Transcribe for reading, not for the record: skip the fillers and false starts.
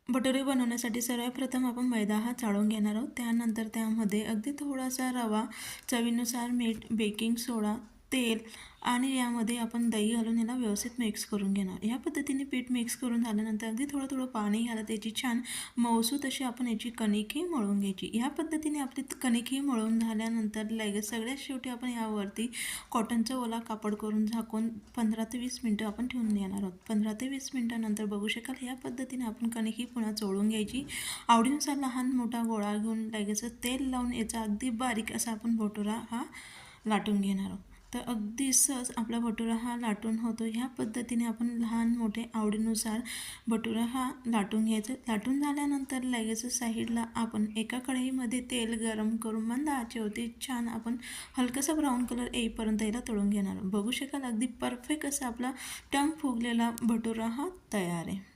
भटुरे बनवण्यासाठी सर्वप्रथम आपण मैदा हा चाळून घेणार आहोत। त्यानंतर त्यामध्ये अगदी थोडासा रवा, चवीनुसार मीठ, बेकिंग सोडा, तेल आणि यामध्ये आपण दही घालून याला व्यवस्थित मिक्स करून घेणार। या पद्धतीने पीठ मिक्स करून झाल्यानंतर अगदी थोडं पाणी घालत त्याची छान मऊसूत अशी आपण याची कणिक मळून घ्यायची। या पद्धतीने आपली कणिक मळून झाल्यानंतर लगेच सगळ्यात शेवटी आपण यावरती कॉटनचं ओला कापड करून झाकून 15 ते 20 मिनिटं आपण ठेवून देणार आहोत। 15 ते 20 मिनिटानंतर बघू शकाल या पद्धतीने आपण कणिक पुन्हा चोळून घ्यायची। आवडीनुसार लहान मोठा गोळा घेऊन लगेच तेल लावून याचा अगदी बारीक असा आपण भटुरा हा लाटून घेणार आहोत। तर अगदी सहज आपला भटुरा हा लाटून होतो। ह्या पद्धतीने आपण लहान मोठे आवडीनुसार भटुरा हा लाटून घ्यायचा। लाटून झाल्यानंतर लगेच साईडला आपण एका कढईमध्ये तेल गरम करून मंद आचेवरती छान आपण हलकासा ब्राऊन कलर येईपर्यंत याला तळून घेणार। बघू शकाल अगदी परफेक्ट असा आपला टम फुगलेला भटुरा हा तयार आहे।